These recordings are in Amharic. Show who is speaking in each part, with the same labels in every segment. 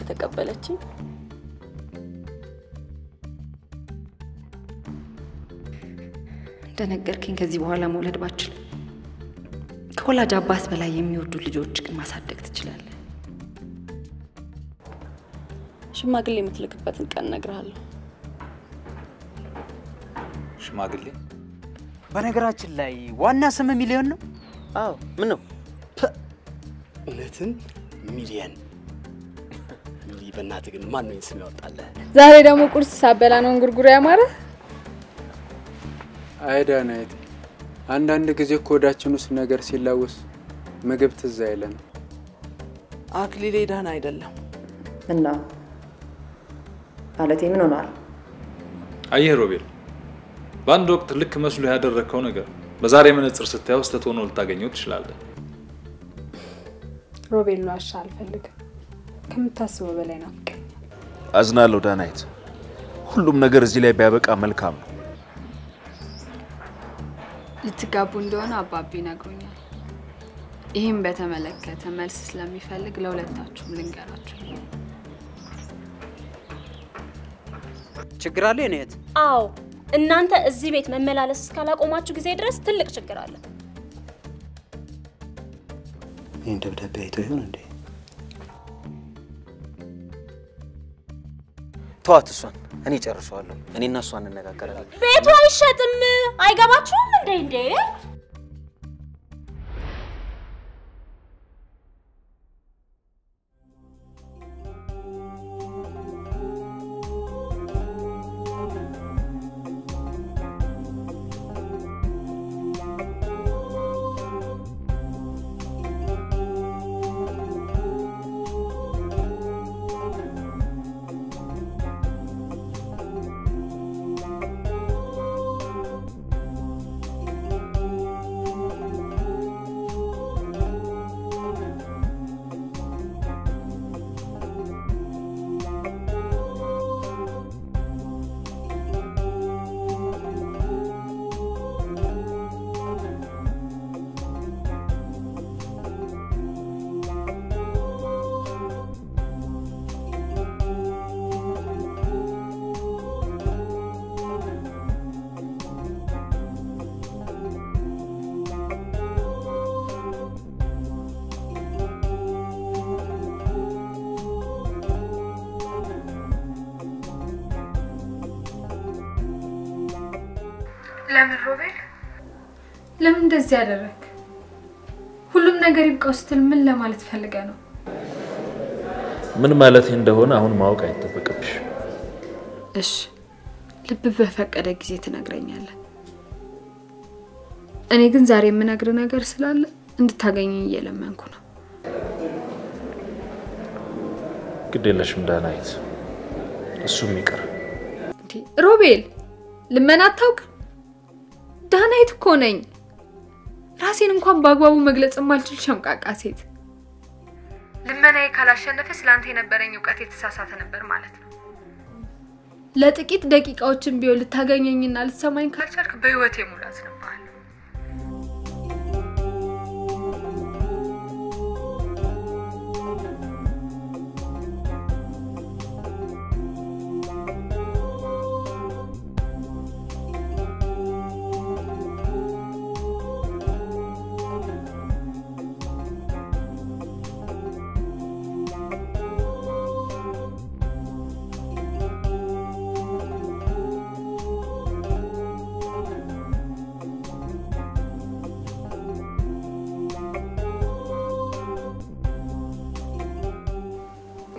Speaker 1: ከተቀበለችኝ
Speaker 2: እንደነገርኩኝ ከዚህ በኋላ መውለድ ባችል ከወላጅ አባት በላይ የሚወዱ ልጆች ግን ማሳደግ ትችላለህ
Speaker 1: ሽማግሌ የምትልክበትን ቀን እነግርሃለሁ
Speaker 3: ሽማግሌ
Speaker 4: በነገራችን ላይ ዋና ስም ሚሊዮን ነው
Speaker 5: አዎ ምን ነው
Speaker 4: እውነትን ሚሊዮን በእናትህ ግን ማን ነው ስም ያወጣልህ
Speaker 6: ዛሬ ደግሞ ቁርስ ሳበላ ነው እንጉርጉር ያማረ
Speaker 7: አይዳናይት አንዳንድ ጊዜ ኮዳችን ውስጥ ነገር ሲላወስ ምግብ ትዝ አይለን
Speaker 8: አክሊሌ ዳና አይደለም
Speaker 2: እና ማለቴ ምን ሆኗል
Speaker 3: አየህ ሮቤል ባንድ ወቅት ልክ መስሎ ያደረከው ነገር በዛሬ መነጽር ስታየው ስተቶኖ ልታገኘው ትችላለህ
Speaker 6: ሮቤል ነው አሻል ፈልግ ከምታስበው በላይ ናፍቀኝ
Speaker 9: አዝናለሁ ዳናይት ሁሉም ነገር እዚህ ላይ ቢያበቃ መልካም ነው
Speaker 6: ልትጋቡ እንደሆነ አባቢ ነግሮኛል ይሄን በተመለከተ መልስ ስለሚፈልግ ለሁለታችሁም ልንገራችሁ
Speaker 4: ችግር አለ የኔት
Speaker 10: አዎ እናንተ እዚህ ቤት መመላለስ እስካላቆማችሁ ጊዜ ድረስ ትልቅ ችግር አለ
Speaker 4: ይሄን ደብዳቤ አይቶ ይሁን እንዴ
Speaker 5: ተዋት እሷን እኔ ጨርሻለሁ እኔና እሷን እንነጋገራለን
Speaker 10: ቤቱ አይሸጥም አይገባችሁም እንዴ
Speaker 6: ለምን ሮቤል ለምን እንደዚህ ያደረክ ሁሉም ነገር ይብቃው ስትል ምን ለማለት ፈልገህ ነው
Speaker 3: ምን ማለት እንደሆነ አሁን ማወቅ አይተበቀብሽ
Speaker 6: እሺ ልብ በፈቀደ ጊዜ ትነግረኛለህ እኔ ግን ዛሬ የምነግር ነገር ስላለ እንድታገኘኝ እየለመንኩ ነው
Speaker 3: ግዴለሽም ዳናይት እሱም ይቀር
Speaker 6: ሮቤል ልመና አታውቅ ዳናይት እኮ ነኝ ራሴን እንኳን ባግባቡ መግለጽ ማልችል ሸምቃቃ ሴት ልመናዬ ካላሸነፈ ስላንተ የነበረኝ ዕውቀት የተሳሳተ ነበር ማለት ነው ለጥቂት ደቂቃዎችን ቢሆን ልታገኘኝና ልትሰማኝ ካልቻልክ በህይወቴ ሙላት ነው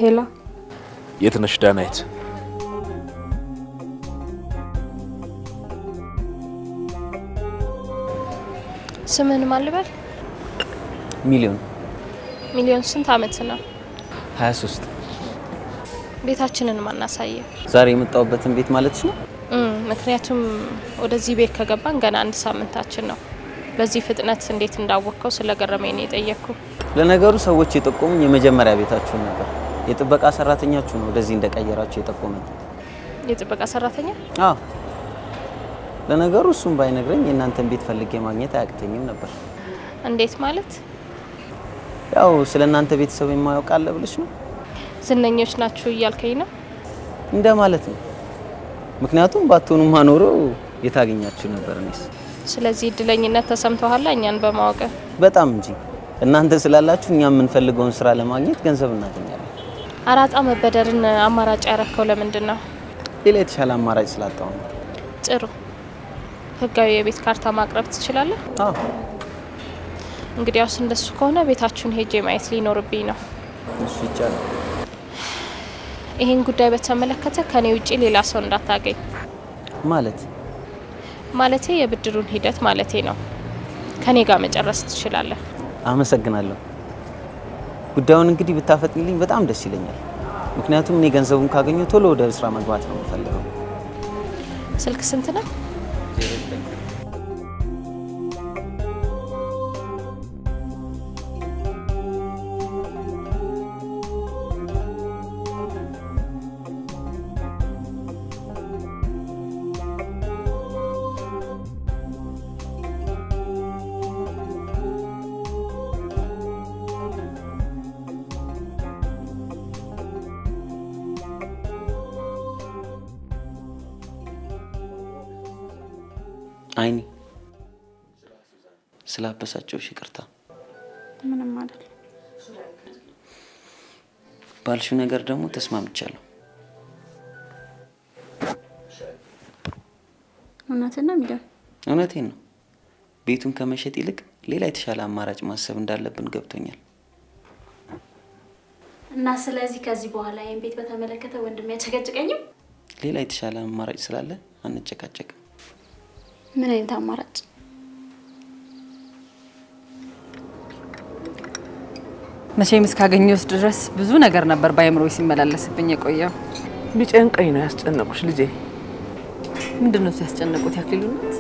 Speaker 6: ሄሎ
Speaker 9: የትነሽ ዳናይት
Speaker 10: ስምን ማልበል ሚሊዮን ስንት አመት ነው
Speaker 5: 23
Speaker 10: ቤታችንን ማናሳየ
Speaker 5: ዛሬ የመጣውበትን ቤት ማለት ነው
Speaker 10: ምክንያቱም ወደዚህ ቤት ከገባን ገና አንድ ሳምንታችን ነው በዚህ ፍጥነት እንዴት እንዳወቀው ስለገረመኝ ነው የጠየቅኩ
Speaker 5: ለነገሩ ሰዎች የጠቆሙኝ የመጀመሪያ ቤታችሁን ነበር የጥበቃ ሰራተኛችሁ ነው ወደዚህ እንደቀየራችሁ የጠቆመኝ
Speaker 10: የጥበቃ ሰራተኛ
Speaker 5: አዎ ለነገሩ እሱም ባይነግረኝ የናንተን ቤት ፈልጌ ማግኘት አያቅተኝም ነበር
Speaker 10: እንዴት ማለት
Speaker 5: ያው ስለናንተ ቤተሰብ የማያውቅ አለ ብለሽ ነው
Speaker 10: ዝነኞች ናችሁ እያልከኝ ነው?
Speaker 5: እንደማለት ነው። ምክንያቱም ባትሆኑ ማኖሮ የታገኛችሁ ነበር ነስ።
Speaker 10: ስለዚህ እድለኝነት ተሰምቷል እኛን በማወቅ?
Speaker 5: በጣም እንጂ እናንተ ስላላችሁ እኛ የምንፈልገውን ስራ ለማግኘት ገንዘብ እናገኛለን።
Speaker 10: አራጣ መበደርን አማራጭ ያረከው ለምንድን ነው?
Speaker 5: ሌላ የተሻለ አማራጭ ስላጣው ነው።
Speaker 10: ጥሩ። ህጋዊ የቤት ካርታ ማቅረብ ትችላለህ?
Speaker 5: አዎ።
Speaker 10: እንግዲያውስ እንደሱ ከሆነ ቤታችሁን ሄጄ ማየት ሊኖርብኝ ነው።
Speaker 5: እሺ ይቻላል።
Speaker 10: ይሄን ጉዳይ በተመለከተ ከኔ ውጪ ሌላ ሰው እንዳታገኝ። ማለቴ የብድሩን ሂደት ማለቴ ነው። ከኔ ጋር መጨረስ ትችላለህ።
Speaker 5: አመሰግናለሁ። ጉዳዩን እንግዲህ ብታፈጥልኝ በጣም ደስ ይለኛል። ምክንያቱም እኔ ገንዘቡን ካገኘው ቶሎ ወደ ስራ መግባት ነው የምፈልገው።
Speaker 10: ስልክ ስንት ነው?
Speaker 5: አይኒ ስላበሳጨውሽ ይቅርታ።
Speaker 1: ምንም አይደል።
Speaker 5: ባልሽው ነገር ደግሞ ተስማምቻለሁ።
Speaker 1: እውነቴን ነው የሚለው?
Speaker 5: እውነቴን ነው። ቤቱን ከመሸጥ ይልቅ ሌላ የተሻለ አማራጭ ማሰብ እንዳለብን ገብቶኛል።
Speaker 1: እና ስለዚህ ከዚህ በኋላ ይሄን ቤት በተመለከተ ወንድሜ ያጨቀጨቀኝም?
Speaker 5: ሌላ የተሻለ አማራጭ ስላለ አንጨቃጨቅም።
Speaker 1: ምን አይነት አማራጭ?
Speaker 11: መቼም እስካገኘሁት ድረስ ብዙ ነገር ነበር ባይምሮዬ ሲመላለስብኝ የቆየው።
Speaker 8: ቢጨንቀኝ ነው ያስጨነቁሽ ልጄ።
Speaker 11: ምንድነው ሲያስጨንቁት ያክሊሉ እናት?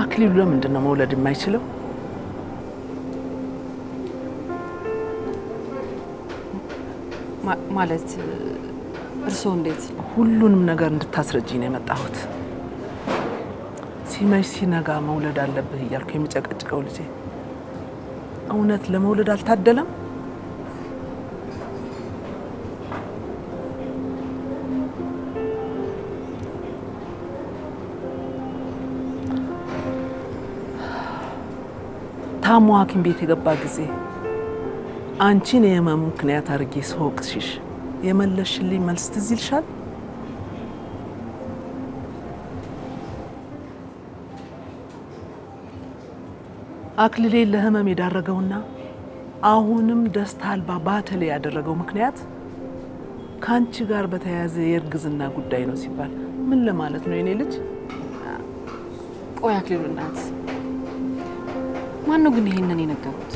Speaker 8: አክሊሉ ለምንድነው መውለድ የማይችለው?
Speaker 11: ማለት እርሶ እንዴት?
Speaker 8: ሁሉንም ነገር እንድታስረጂኝ ነው የመጣሁት። ሲመሽ ሲነጋ መውለድ አለብህ እያልኩ የሚጨቀጭቀው ልጄ እውነት ለመውለድ አልታደለም? ታሞ ሐኪም ቤት የገባ ጊዜ አንቺን የህመም ምክንያት አድርጌ ስወቅስሽ የመለሽልኝ መልስ ትዝ ይልሻል? አክሊሌ ለህመም የዳረገውና አሁንም ደስታ አልባ ባተሌ ያደረገው ምክንያት ካንቺ ጋር በተያያዘ የእርግዝና ጉዳይ ነው ሲባል ምን ለማለት ነው የኔ ልጅ?
Speaker 11: ቆይ አክሊሉ እናት፣ ማን ነው ግን ይሄንን የነገሩት?